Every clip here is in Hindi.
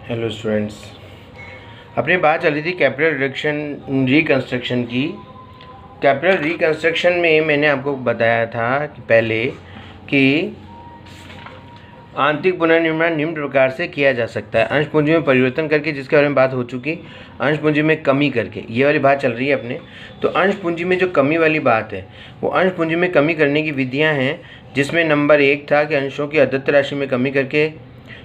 हेलो स्टूडेंट्स, अपनी बात चल रही थी कैपिटल रिकंस्ट्रक्शन की। कैपिटल रिकंस्ट्रक्शन में मैंने आपको बताया था कि पहले कि आंतरिक पुनर्निर्माण निम्न प्रकार से किया जा सकता है। अंश पूंजी में परिवर्तन करके, जिसके बारे में बात हो चुकी, अंश पूंजी में कमी करके, ये वाली बात चल रही है अपने। तो अंश पूंजी में जो कमी वाली बात है, वो अंश पूंजी में कमी करने की विधियां हैं, जिसमें नंबर 1 था कि अंशों की अदत्त राशि में कमी करके,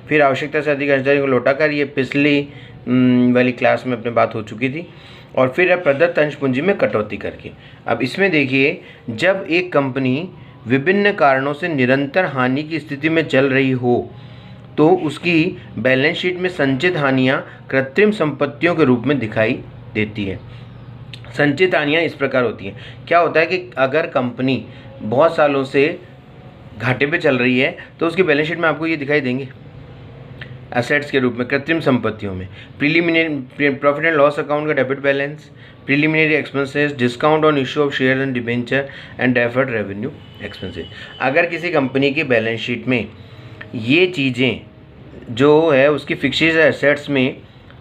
फिर आवश्यकता से अधिक अंशधारी को लौटाकर, ये पिछली वाली क्लास में अपने बात हो चुकी थी। और फिर अब प्रदत्त अंश पूंजी में कटौती करके। अब इसमें देखिए, जब एक कंपनी विभिन्न कारणों से निरंतर हानि की स्थिति में चल रही हो, तो उसकी बैलेंस शीट में संचित हानियाँ कृत्रिम संपत्तियों के रूप में दिखाई देती है। संचित हानियाँ इस प्रकार होती हैं। क्या होता है कि अगर कंपनी बहुत सालों से घाटे पे चल रही है, तो उसकी बैलेंस शीट में आपको ये दिखाई देंगे एसेट्स के रूप में, कृत्रिम संपत्तियों में। Preliminary profit and loss account का debit balance, preliminary expenses, discount on issue of share and debenture and deferred revenue expenses. अगर किसी कंपनी की बैलेंस शीट में ये चीज़ें जो है उसकी फिक्स्ड एसेट्स में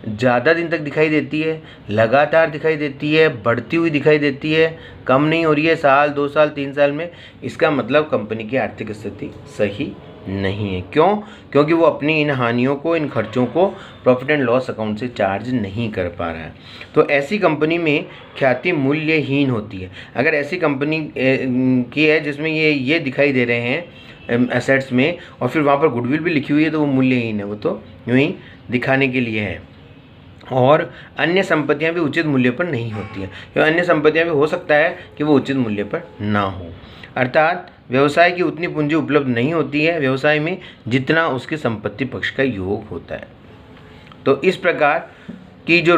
ज़्यादा दिन तक दिखाई देती है, लगातार दिखाई देती है, बढ़ती हुई दिखाई देती है, कम नहीं हो रही है साल 2 साल 3 साल में, इसका मतलब कंपनी की आर्थिक स्थिति सही नहीं है। क्यों? क्योंकि वो अपनी इन हानियों को, इन खर्चों को प्रॉफिट एंड लॉस अकाउंट से चार्ज नहीं कर पा रहा है। तो ऐसी कंपनी में ख्याति मूल्यहीन होती है। अगर ऐसी कंपनी की है जिसमें ये दिखाई दे रहे हैं एसेट्स में, और फिर वहाँ पर गुडविल भी लिखी हुई है, तो वो मूल्यहीन है। वो तो यूँ ही दिखाने के लिए है। और अन्य संपत्तियां भी उचित मूल्य पर नहीं होती हैं, क्योंकि अन्य संपत्तियां भी हो सकता है कि वो उचित मूल्य पर ना हो। अर्थात व्यवसाय की उतनी पूंजी उपलब्ध नहीं होती है व्यवसाय में, जितना उसके संपत्ति पक्ष का योग होता है। तो इस प्रकार की जो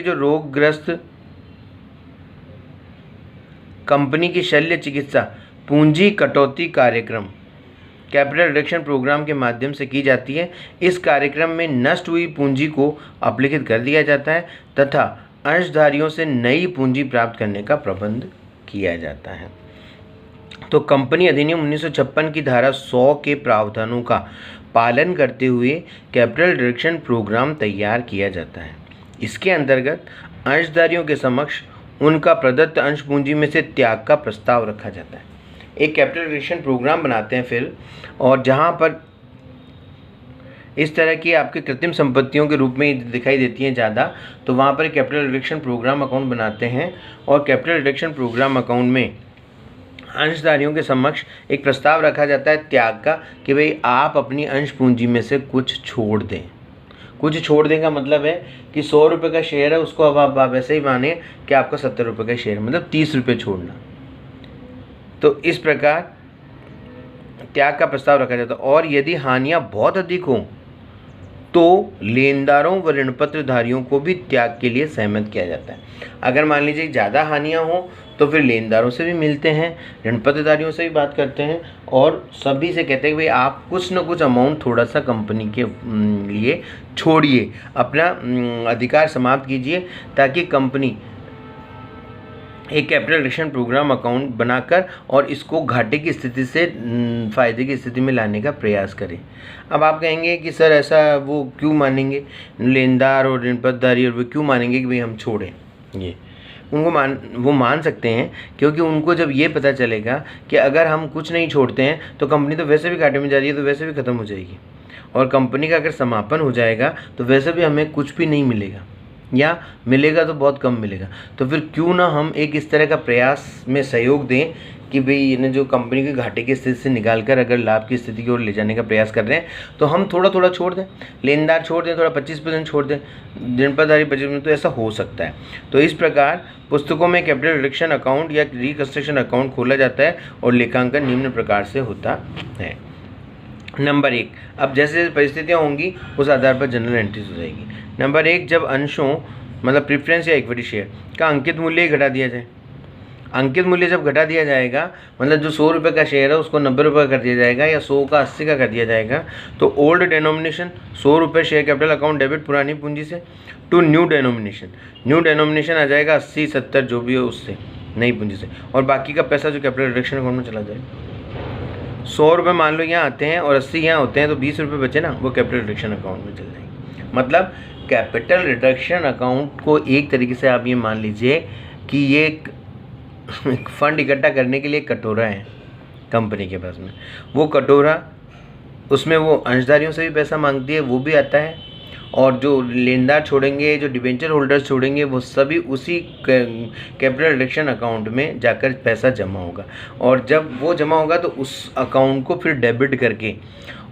रोगग्रस्त कंपनी की शल्य चिकित्सा पूंजी कटौती कार्यक्रम, कैपिटल रिडक्शन प्रोग्राम के माध्यम से की जाती है। इस कार्यक्रम में नष्ट हुई पूंजी को अपलिखित कर दिया जाता है तथा अंशधारियों से नई पूंजी प्राप्त करने का प्रबंध किया जाता है। तो कंपनी अधिनियम 1956 की धारा 100 के प्रावधानों का पालन करते हुए कैपिटल रिडक्शन प्रोग्राम तैयार किया जाता है। इसके अंतर्गत अंशधारियों के समक्ष उनका प्रदत्त अंश पूंजी में से त्याग का प्रस्ताव रखा जाता है। एक कैपिटल रिडक्शन प्रोग्राम बनाते हैं फिर, और जहाँ पर इस तरह की आपकी कृत्रिम संपत्तियों के रूप में दिखाई देती हैं ज़्यादा, तो वहाँ पर कैपिटल रिडक्शन प्रोग्राम अकाउंट बनाते हैं। और कैपिटल रिडक्शन प्रोग्राम अकाउंट में अंशधारियों के समक्ष एक प्रस्ताव रखा जाता है त्याग का, कि भाई आप अपनी अंश पूंजी में से कुछ छोड़ दें। कुछ छोड़ दें का मतलब है कि 100 रुपये का शेयर है, उसको अब आप ऐसे ही माने कि आपका 70 रुपये का शेयर, मतलब 30 रुपये छोड़ना। तो इस प्रकार त्याग का प्रस्ताव रखा जाता है। और यदि हानियां बहुत अधिक हों, तो लेनदारों व ऋणपत्रधारियों को भी त्याग के लिए सहमत किया जाता है। अगर मान लीजिए ज़्यादा हानियां हों, तो फिर लेनदारों से भी मिलते हैं, ऋणपत्रधारियों से भी बात करते हैं, और सभी से कहते हैं कि भाई आप कुछ न कुछ अमाउंट थोड़ा सा कंपनी के लिए छोड़िए, अपना अधिकार समाप्त कीजिए, ताकि कंपनी एक कैपिटल रिडक्शन प्रोग्राम अकाउंट बनाकर और इसको घाटे की स्थिति से फ़ायदे की स्थिति में लाने का प्रयास करें। अब आप कहेंगे कि सर ऐसा वो क्यों मानेंगे, लेनदार और ऋणपत्रधारी, और वो क्यों मानेंगे कि भाई हम छोड़ें ये? वो मान सकते हैं, क्योंकि उनको जब ये पता चलेगा कि अगर हम कुछ नहीं छोड़ते हैं तो कंपनी तो वैसे भी घाटे में जा रही है, तो वैसे भी ख़त्म हो जाएगी, और कंपनी का अगर समापन हो जाएगा तो वैसे भी हमें कुछ भी नहीं मिलेगा, या मिलेगा तो बहुत कम मिलेगा। तो फिर क्यों ना हम एक इस तरह का प्रयास में सहयोग दें कि भाई इन्हें जो कंपनी के घाटे की स्थिति से निकालकर अगर लाभ की स्थिति की ओर ले जाने का प्रयास कर रहे हैं, तो हम थोड़ा थोड़ा छोड़ दें, लेनदार छोड़ दें, थोड़ा 25% छोड़ दें, ऋणपत्रधारी 25%, तो ऐसा हो सकता है। तो इस प्रकार पुस्तकों में कैपिटल रिडक्शन अकाउंट या रिकंस्ट्रक्शन अकाउंट खोला जाता है, और लेखांकन निम्न प्रकार से होता है। नंबर 1, अब जैसे जैसे परिस्थितियाँ होंगी उस आधार पर जनरल एंट्रीज हो जाएगी। नंबर 1, जब अंशों मतलब प्रेफरेंस या इक्विटी शेयर का अंकित मूल्य ही घटा दिया जाए। अंकित मूल्य जब घटा दिया जाएगा, मतलब जो 100 रुपये का शेयर है उसको 90 रुपये कर दिया जाएगा, या 100 का 80 का कर दिया जाएगा, तो ओल्ड डेनोमिनेशन 100 रुपये शेयर कैपिटल अकाउंट डेबिट पुरानी पूंजी से, टू न्यू डेनोमिनेशन आ जाएगा 80 70 जो भी हो उससे, नई पूंजी से, और बाकी का पैसा जो कैपिटल रिडक्शन अकाउंट में चला जाएगा। 100 रुपये मान लो यहाँ आते हैं और 80 यहाँ होते हैं, तो 20 रुपये बचे ना, वो कैपिटल रिडक्शन अकाउंट में चल जाएंगे। मतलब कैपिटल रिडक्शन अकाउंट को एक तरीके से आप ये मान लीजिए कि ये एक फंड इकट्ठा करने के लिए कटोरा है कंपनी के पास में। वो कटोरा, उसमें वो अंशधारियों से भी पैसा मांगती है, वो भी आता है, और जो लेनदार छोड़ेंगे, जो डिबेंचर होल्डर्स छोड़ेंगे, वो सभी उसी कैपिटल रिडक्शन अकाउंट में जाकर पैसा जमा होगा। और जब वो जमा होगा तो उस अकाउंट को फिर डेबिट करके,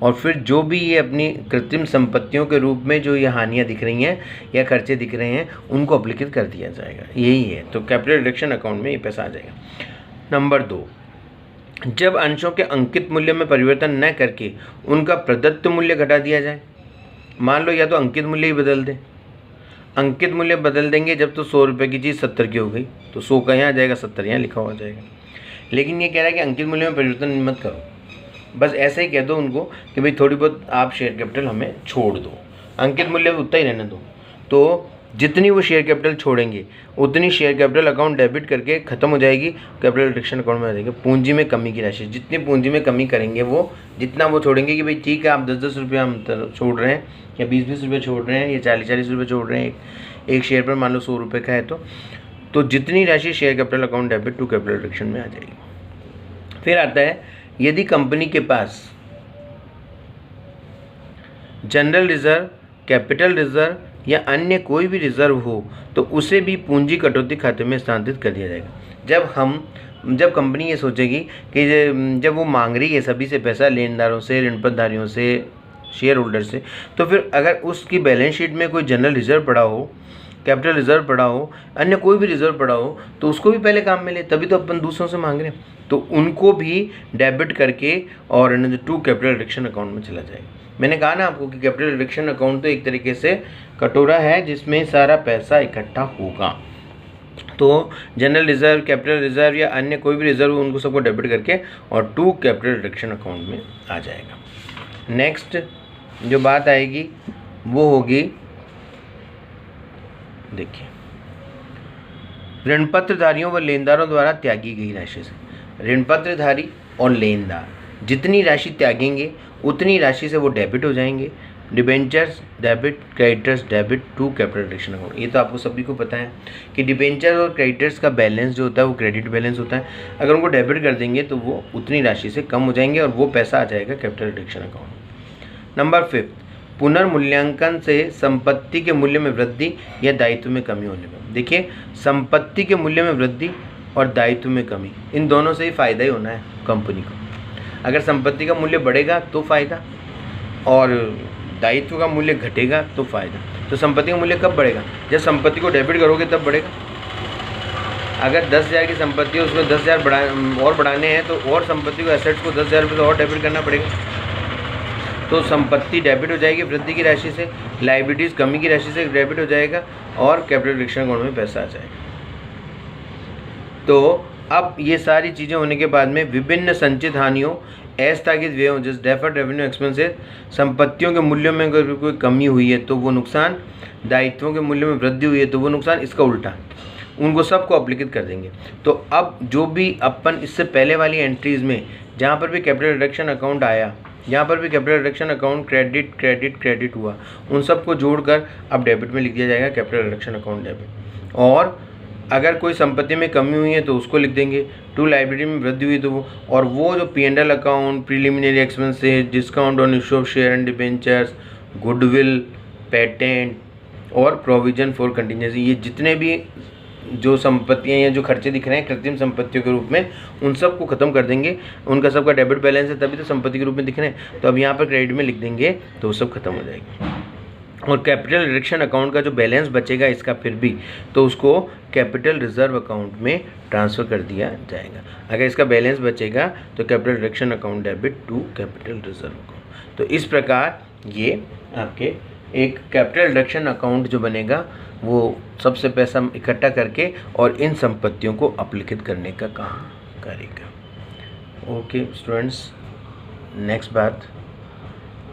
और फिर जो भी ये अपनी कृत्रिम संपत्तियों के रूप में जो ये हानियाँ दिख रही हैं या खर्चे दिख रहे हैं, उनको अप्लिकेट कर दिया जाएगा। यही है, तो कैपिटल रिडक्शन अकाउंट में ये पैसा आ जाएगा। नंबर 2, जब अंशों के अंकित मूल्य में परिवर्तन न करके उनका प्रदत्त मूल्य घटा दिया जाए। मान लो या तो अंकित मूल्य ही बदल दें, अंकित मूल्य बदल देंगे जब तो 100 रुपये की चीज़ 70 की हो गई, तो 100 का यहाँ आ जाएगा, 70 यहाँ लिखा हुआ जाएगा। लेकिन ये कह रहा है कि अंकित मूल्य में परिवर्तन मत करो, बस ऐसे ही कह दो उनको कि भाई थोड़ी बहुत आप शेयर कैपिटल हमें छोड़ दो, अंकित मूल्य उतना ही रहने दो। तो जितनी वो शेयर कैपिटल छोड़ेंगे उतनी शेयर कैपिटल अकाउंट डेबिट करके ख़त्म हो जाएगी, कैपिटल रिडक्शन अकाउंट में आ जाएगी। पूंजी में कमी की राशि, जितनी पूंजी में कमी करेंगे वो जितना वो छोड़ेंगे कि भाई ठीक है आप 10-10 रुपये हम छोड़ रहे हैं, या 20-20 रुपये छोड़ रहे हैं, या 40-40 रुपये छोड़ रहे हैं, एक शेयर पर मान लो 100 रुपये का है, तो जितनी राशि share capital account debit to capital reduction में आ जाएगी। फिर आता है, यदि कंपनी के पास जनरल रिजर्व, कैपिटल रिजर्व या अन्य कोई भी रिजर्व हो तो उसे भी पूंजी कटौती खाते में स्थानांतरित कर दिया जाएगा। जब कंपनी ये सोचेगी कि जब वो मांग रही है सभी से पैसा, लेनदारों से, ऋणपतधारियों से, शेयर होल्डर से, तो फिर अगर उसकी बैलेंस शीट में कोई जनरल रिजर्व पड़ा हो, कैपिटल रिजर्व पड़ा हो, अन्य कोई भी रिजर्व पड़ा हो, तो उसको भी पहले काम में ले, तभी तो अपन दूसरों से मांग रहे हैं, तो उनको भी डेबिट करके और टू कैपिटल रिडक्शन अकाउंट में चला जाएगा। मैंने कहा ना आपको कि कैपिटल रिडक्शन अकाउंट तो एक तरीके से कटोरा है जिसमें सारा पैसा इकट्ठा होगा। तो जनरल रिजर्व, कैपिटल रिजर्व या अन्य कोई भी रिजर्व, उनको सबको डेबिट करके और टू कैपिटल रिडक्शन अकाउंट में आ जाएगा। नेक्स्ट जो बात आएगी वो होगी, देखिए, ऋणपत्रधारियों व लेनदारों द्वारा त्यागी गई राशि से। ऋणपत्रधारी और लेनदार जितनी राशि त्यागेंगे उतनी राशि से वो डेबिट हो जाएंगे। Debentures debit, creditors debit to capital reduction account. ये तो आपको सभी को पता है कि डिबेंचर और क्रेडिटर्स का बैलेंस जो होता है वो क्रेडिट बैलेंस होता है। अगर उनको डेबिट कर देंगे तो वो उतनी राशि से कम हो जाएंगे और वो पैसा आ जाएगा कैपिटल रिडक्शन अकाउंट। नंबर 5, पुनर्मूल्यांकन से संपत्ति के मूल्य में वृद्धि या दायित्व में कमी होने पर। देखिए, संपत्ति के मूल्य में वृद्धि और दायित्व में कमी, इन दोनों से ही फ़ायदा ही होना है कंपनी को। अगर संपत्ति का मूल्य बढ़ेगा तो फ़ायदा और दायित्व का मूल्य घटेगा तो फ़ायदा। तो संपत्ति का मूल्य कब बढ़ेगा? जब संपत्ति को डेबिट करोगे तब बढ़ेगा। अगर 10,000 की संपत्ति है उसमें 10,000 और बढ़ाने हैं तो और संपत्ति को, एसेट्स को 10,000 रुपये और डेबिट करना पड़ेगा। तो संपत्ति डेबिट हो जाएगी वृद्धि की राशि से, लायबिलिटीज़ कमी की राशि से डेबिट हो जाएगा और कैपिटल रिडक्शन अकाउंट में पैसा आ जाएगा। तो अब ये सारी चीज़ें होने के बाद में विभिन्न संचित हानियों, अस्थगित व्ययों, जैसे डेफर्ड रेवेन्यू एक्सपेंसेस, संपत्तियों के मूल्यों में अगर कोई कमी हुई है तो वो नुकसान, दायित्वों के मूल्य में वृद्धि हुई है तो वो नुकसान, इसका उल्टा, उनको सबको अप्लिकेट कर देंगे। तो अब जो भी अपन इससे पहले वाली एंट्रीज़ में जहाँ पर भी कैपिटल रिडक्शन अकाउंट आया, यहाँ पर भी capital reduction account credit credit credit हुआ, उन सबको जोड़कर अब डेबिट में लिख दिया जाएगा कैपिटल रिडक्शन अकाउंट डेबिट। और अगर कोई संपत्ति में कमी हुई है तो उसको लिख देंगे, टू लायबिलिटी में वृद्धि हुई तो वो, और वो जो P&L account, preliminary expenses, discount on issue of share and debentures, goodwill, patent और प्रोविजन फॉर कंटिजेंसी, ये जितने भी जो संपत्तियाँ या जो खर्चे दिख रहे हैं कृत्रिम संपत्तियों के रूप में, उन सब को ख़त्म कर देंगे। उनका सबका डेबिट बैलेंस है तभी तो संपत्ति के रूप में दिख रहे हैं, तो अब यहाँ पर क्रेडिट में लिख देंगे तो वो सब खत्म हो जाएगी। और कैपिटल रिडक्शन अकाउंट का जो बैलेंस बचेगा इसका फिर भी, तो उसको कैपिटल रिजर्व अकाउंट में ट्रांसफ़र कर दिया जाएगा। अगर इसका बैलेंस बचेगा तो capital reduction account debit to capital reserve account. तो इस प्रकार ये आपके एक कैपिटल रिडक्शन अकाउंट जो बनेगा वो सबसे पैसा इकट्ठा करके और इन संपत्तियों को अप्लिकेट करने का काम करेगा। ओके स्टूडेंट्स, नेक्स्ट बात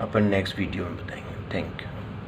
अपन नेक्स्ट वीडियो में बताएंगे। Thank you.